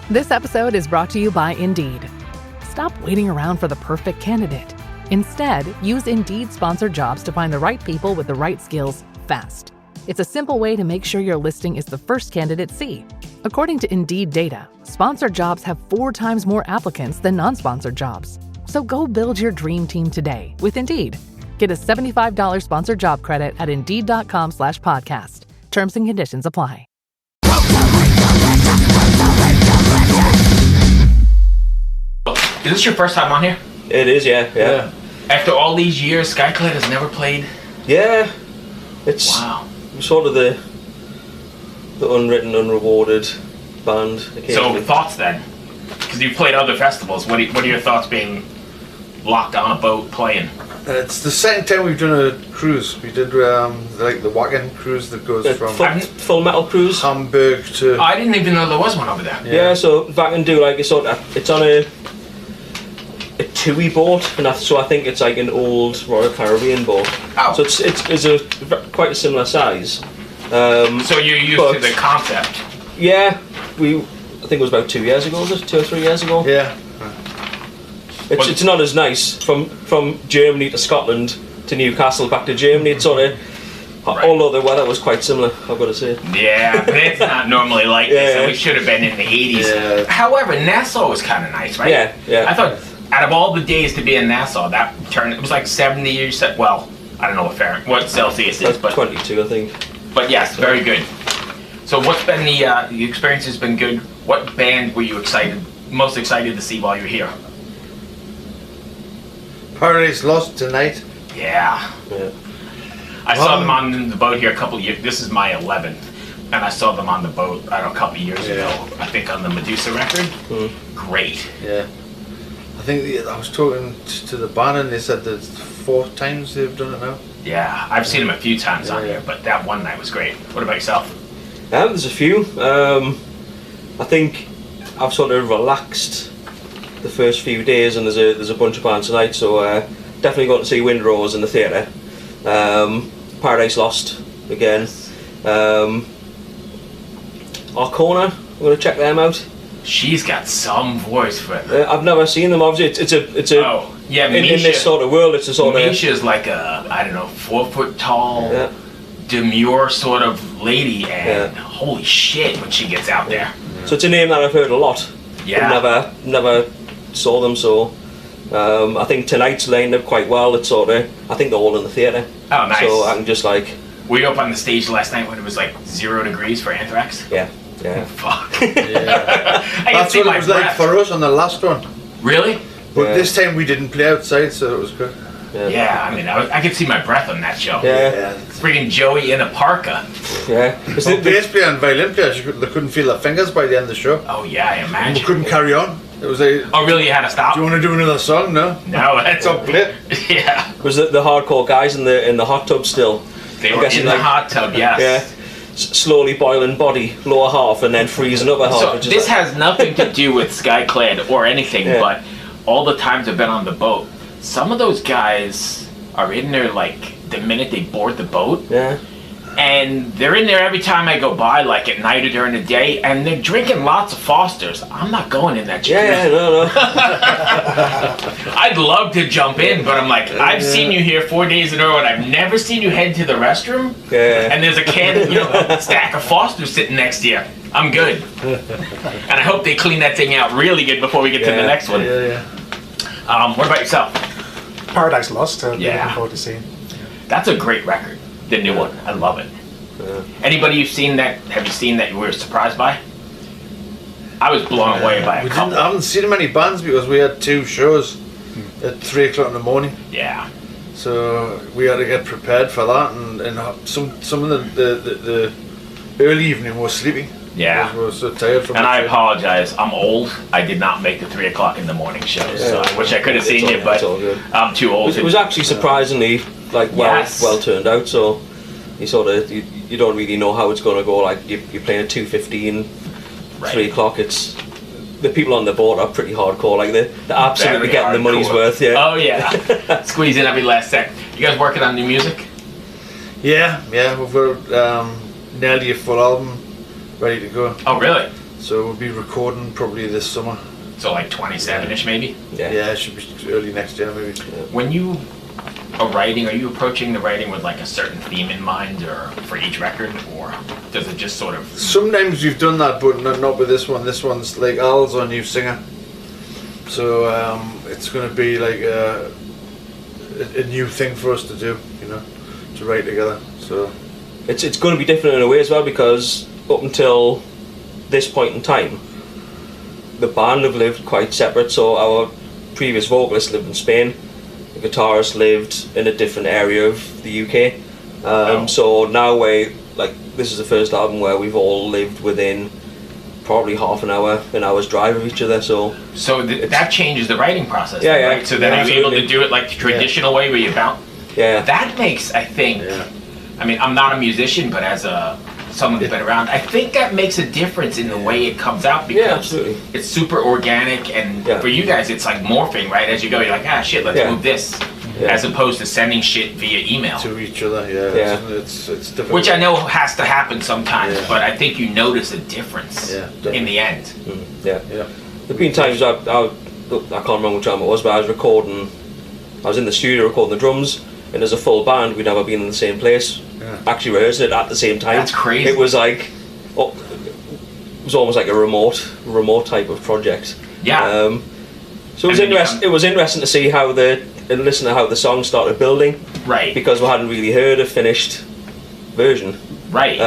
This episode is brought to you by Indeed. Stop waiting around for the perfect candidate. Instead, use Indeed sponsored jobs to find the right people with the right skills fast. It's a simple way to make sure your listing is the first candidates see. According to Indeed data, sponsored jobs have 4 times more applicants than non-sponsored jobs. So go build your dream team today with Indeed. Get a $75 sponsored job credit at Indeed.com/podcast. Terms and conditions apply. Is this your first time on here? It is, yeah. After all these years, Skyclad has never played? Yeah. It's sort of the unwritten, unrewarded band. So, thoughts then? Because you've played other festivals. What are your thoughts being locked on a boat playing? It's the second time we've done a cruise. We did like the Wacken cruise that goes from Full Metal Cruise. Hamburg to... I didn't even know there was one over there. Yeah, so Wacken do like it's on a TUI boat, and so I think it's like an old Royal Caribbean boat. Oh. So it's quite a similar size. So you're used to the concept? Yeah, I think it was about 2 years ago, was it? 2 or 3 years ago? Yeah. It's not as nice from Germany to Scotland to Newcastle back to Germany. It's sort of, although the weather was quite similar, I've got to say. Yeah, but it's not normally like this, and we should have been in the 80s. Yeah. However, Nassau was kind of nice, right? Yeah. I thought, out of all the days to be in Nassau, it was like 70 years, well, I don't know what Celsius is, but 22, I think. But yes, very good. So what's been the experience has been good. What band were you most excited to see while you were here? Paradise Lost tonight. Yeah. I saw them on the boat here a couple of years. This is my 11th, and I saw them on the boat a couple of years ago. I think on the Medusa record. Great. Yeah. I think I was talking to the band, and they said that 4 times they've done it now. Yeah, I've seen them a few times on here, but that one night was great. What about yourself? There's a few. I think I've sort of relaxed the first few days, and there's a bunch of bands tonight, so definitely going to see Windrose in the theatre. Paradise Lost again. Arcona, I'm going to check them out. She's got some voice for it. I've never seen them. Obviously, it's a in this sort of world, it's a sort of. Misha's like a 4 foot tall, demure sort of lady, and holy shit when she gets out there. So it's a name that I've heard a lot. Yeah. But never saw them, so I think tonight's lined up quite well. It's sort of, I think they're all in the theatre. Oh, nice. So I can just like. Were you up on the stage last night when it was like 0 degrees for Anthrax? Yeah. Oh, fuck. Yeah. I That's what it was like for us on the last one. Really? But this time we didn't play outside, so it was good. Yeah, I mean, I could see my breath on that show. Yeah. Freaking Joey in a parka. Yeah. Well, bass player and violin players, they couldn't feel their fingers by the end of the show. Oh yeah, I imagine. We couldn't carry on. It was like, oh really? You had to stop? do you want to do another song? No. No, that's Don't play it. Yeah. Was the hardcore guys in the hot tub still? They were in the hot tub, yes. Yeah. Slowly boiling body, lower half, and then freezing upper half. So this has nothing to do with Skyclad or anything, but all the times I've been on the boat, some of those guys are in there like the minute they board the boat. Yeah. And they're in there every time I go by, like at night or during the day, and they're drinking lots of Fosters. I'm not going in that shit. Yeah, no. I'd love to jump in, but I'm like, I've seen you here 4 days in a row, and I've never seen you head to the restroom. Yeah. And there's a a stack of Fosters sitting next to you. I'm good. And I hope they clean that thing out really good before we get to the next one. What about yourself? Paradise Lost. Looking forward to seeing. That's a great record. The new one. I love it. Anybody have you seen that you were surprised by? I was blown away by a couple. I haven't seen many bands because we had 2 shows at 3 o'clock in the morning. Yeah. So we had to get prepared for that, and some of the early evening was sleeping. Yeah. We were so tired from. And I apologize. I'm old. I did not make the 3 o'clock in the morning shows. So I wish I could have seen you, but I'm too old. It was actually surprisingly well turned out. So you sort of you don't really know how it's going to go. Like you're playing at 2:15, 3 o'clock. It's the people on the board are pretty hardcore. Like they're absolutely Very getting the money's hardcore. worth. Yeah. Oh yeah. Squeeze in every last second. You guys working on new music? Yeah, we've got nearly a full album ready to go. Oh really? So we'll be recording probably this summer. So like 27-ish maybe? Yeah, it should be early next year maybe. When you are writing, are you approaching the writing with like a certain theme in mind or for each record, or does it just sort of... Sometimes you've done that, but not with this one. This one's like Al's our new singer. So it's going to be like a new thing for us to do, you know, to write together. So it's going to be different in a way as well, because up until this point in time, the band have lived quite separate. So our previous vocalist lived in Spain, the guitarist lived in a different area of the UK. So now this is the first album where we've all lived within probably half an hour's drive of each other. So that changes the writing process. Yeah, right? So then are you able to do it like the traditional way where you bounce? Yeah. That makes, I think, I mean, I'm not a musician, but as someone who's been around, I think that makes a difference in the way it comes out, because it's super organic, and for you guys it's like morphing, right? As you go, you're like, shit, let's move this, as opposed to sending shit via email to each other. It's difficult. Which I know has to happen sometimes, but I think you notice a difference in the end. There've been times I can't remember which time it was, but I was in the studio recording the drums, and as a full band we'd never been in the same place, actually rehearsing it at the same time. That's crazy. It was like, it was almost like a remote type of project. So it was interesting to see and listen to how the song started building, right? Because we hadn't really heard a finished version, right?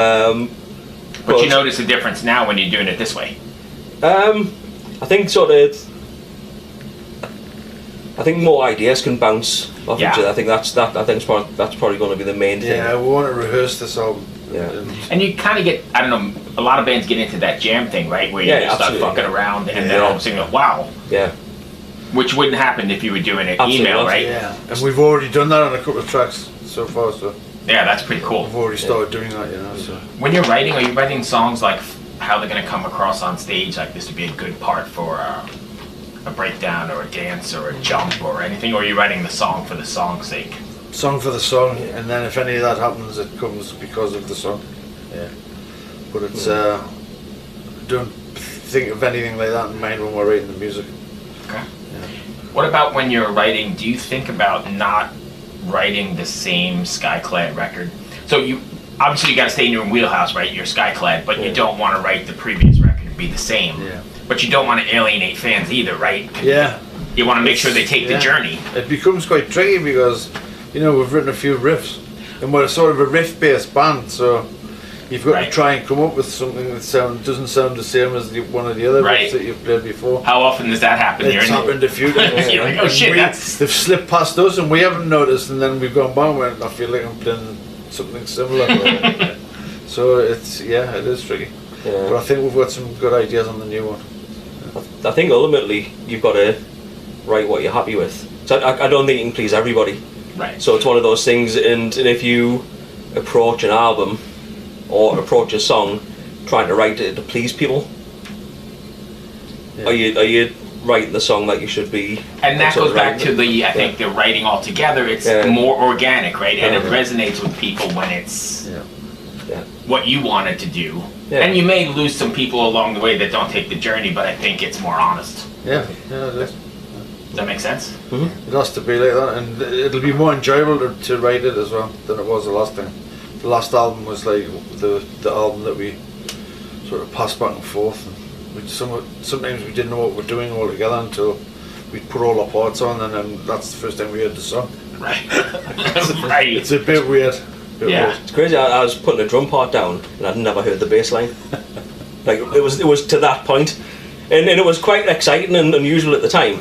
But you notice a difference now when you're doing it this way. I think more ideas can bounce off each other. I think that's probably going to be the main thing. Yeah, we want to rehearse this album. And you kind of get, I don't know, a lot of bands get into that jam thing, right? Where you just start fucking around, and then all of a sudden you go, wow. Yeah. Which wouldn't happen if you were doing an email, right? Yeah. And we've already done that on a couple of tracks so far, so. Yeah, that's pretty cool. We've already started doing that, you know. So. When you're writing, are you writing songs like how they're going to come across on stage? Like this would be a good part for a breakdown or a dance or a jump or anything? Or are you writing the song for the song's sake? Song for the song, and then if any of that happens, it comes because of the song. Yeah. But it's, don't think of anything like that in mind when we're writing the music. Okay. Yeah. What about when you're writing, do you think about not writing the same Skyclad record? So you obviously you got to stay in your wheelhouse, right? You're Skyclad, but you don't want to write the previous record to be the same. Yeah. But you don't want to alienate fans either, right? Yeah. You want to make sure they take the journey. It becomes quite tricky because, you know, we've written a few riffs, and we're sort of a riff-based band, so you've got to try and come up with something that doesn't sound the same as one of the other riffs that you've played before. How often does that happen? It's happened a few times. You're like, oh shit, they've slipped past us and we haven't noticed, and then we've gone back and went, I feel like I'm playing something similar. So it is tricky. Yeah. But I think we've got some good ideas on the new one. I think ultimately you've got to write what you're happy with. So I don't think you can please everybody. Right. So it's one of those things, and if you approach an album or approach a song trying to write it to please people, are you writing the song that you should be? And that goes back to I think the writing altogether. It's more organic, right? And it resonates with people when it's what you wanted to do. Yeah. And you may lose some people along the way that don't take the journey, but I think it's more honest. Yeah, it is. Does that make sense? Mm-hmm. It has to be like that, and it'll be more enjoyable to write it as well than it was the last time. The last album was like the album that we sort of passed back and forth, and sometimes we didn't know what we're doing all together until we put all our parts on, and then that's the first time we heard the song. Right. Right. It's a bit weird. It's crazy. I was putting a drum part down and I'd never heard the bass line. Like it was to that point, and it was quite exciting and unusual at the time,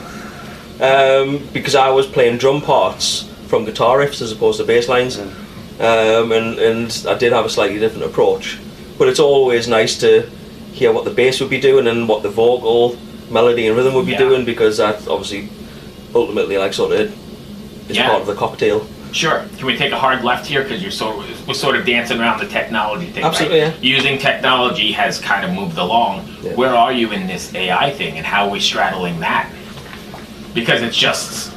because I was playing drum parts from guitar riffs as opposed to bass lines, and I did have a slightly different approach. But it's always nice to hear what the bass would be doing and what the vocal melody and rhythm would be doing, because that obviously ultimately is part of the cocktail. Sure. Can we take a hard left here, because we're sort of dancing around the technology thing? Absolutely, right? Using technology has kind of moved along. Yeah. Where are you in this AI thing, and how are we straddling that? Because it's just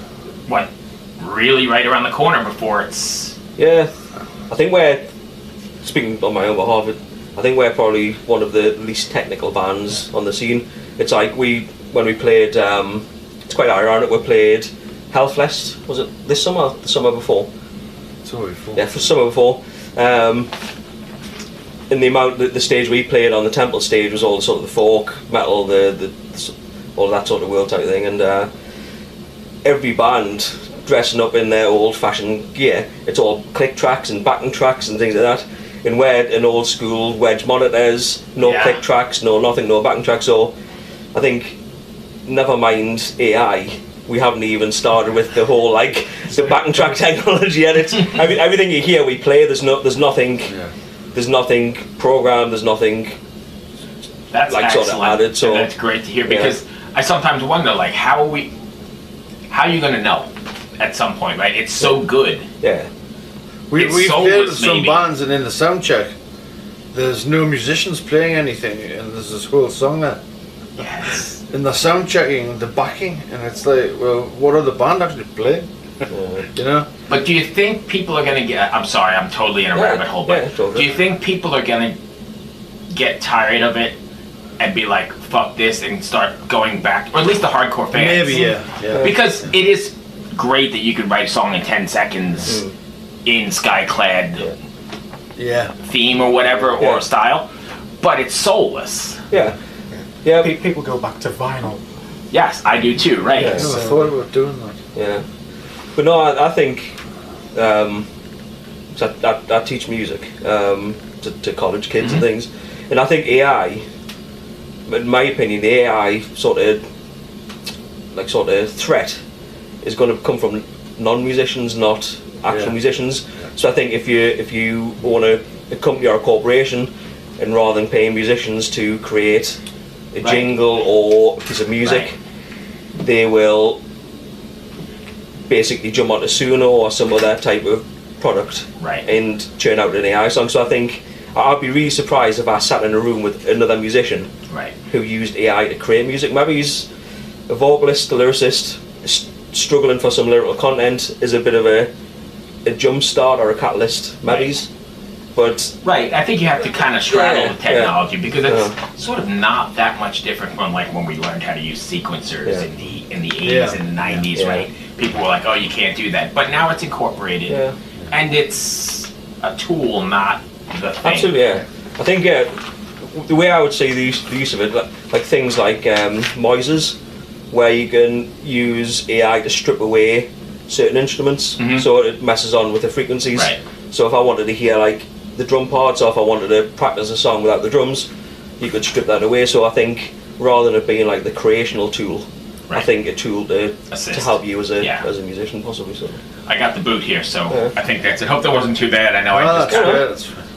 really right around the corner before it's. Yeah, I think we're speaking on my own behalf. I think we're probably one of the least technical bands on the scene. It's like when we played, it's quite ironic, we played Hellfest, was it this summer or the summer before? Summer before. Yeah, for summer before. In the amount that the stage we played on, the temple stage, was all the sort of the folk, metal, all that sort of world type thing, and every band dressing up in their old-fashioned gear. It's all click tracks and backing tracks and things like that. And we're in old school wedge monitors, no click tracks, no nothing, no backing tracks. So I think, never mind AI, we haven't even started with the whole like the backing track technology yet. It's everything you hear we play. There's nothing. Yeah. There's nothing programmed. There's nothing. That's like excellent. Sort of added. So and that's great to hear because I sometimes wonder like how are you gonna know at some point, right? It's so good. Yeah. We've played with some bands, and in the sound check, there's no musicians playing anything, and there's this whole song there. Yes. In the sound checking, the backing, and it's like, well, what are the band actually playing? You know. But do you think people are gonna get? I'm sorry, I'm totally in a rabbit hole. But do you think people are gonna get tired of it and be like, "Fuck this," and start going back, or at least the hardcore fans? Maybe, yeah. Because it is great that you could write a song in 10 seconds in Skyclad theme or whatever or style, but it's soulless. Yeah. People go back to vinyl. Yes, I do too. Right. I never thought about doing that. Yeah. But no, I think so I teach music to college kids and things, and I think AI, in my opinion, the AI sort of threat is going to come from non-musicians, not actual musicians. So I think if you own a company or a corporation, and rather than paying musicians to create a jingle or a piece of music, they will basically jump onto Suno or some other type of product and churn out an AI song. So I think I'd be really surprised if I sat in a room with another musician who used AI to create music. Maybe he's a vocalist, a lyricist, struggling for some lyrical content, is a bit of a jump start or a catalyst, maybe. But I think you have to kind of straddle the technology because it's sort of not that much different from like when we learned how to use sequencers in the 80s and the 90s, right? People were like, "Oh, you can't do that," but now it's incorporated, and it's a tool, not the thing. Absolutely, yeah. I think the way I would say the use of it, like things like Moises, where you can use AI to strip away certain instruments, so it messes on with the frequencies. So if I wanted to hear like the drum parts, or if I wanted to practice a song without the drums, you could strip that away. So I think rather than it being like the creational tool, I think a tool to help you as a musician, possibly. So I got the boot here, so I think that's it. Hope that wasn't too bad. I know I just got it.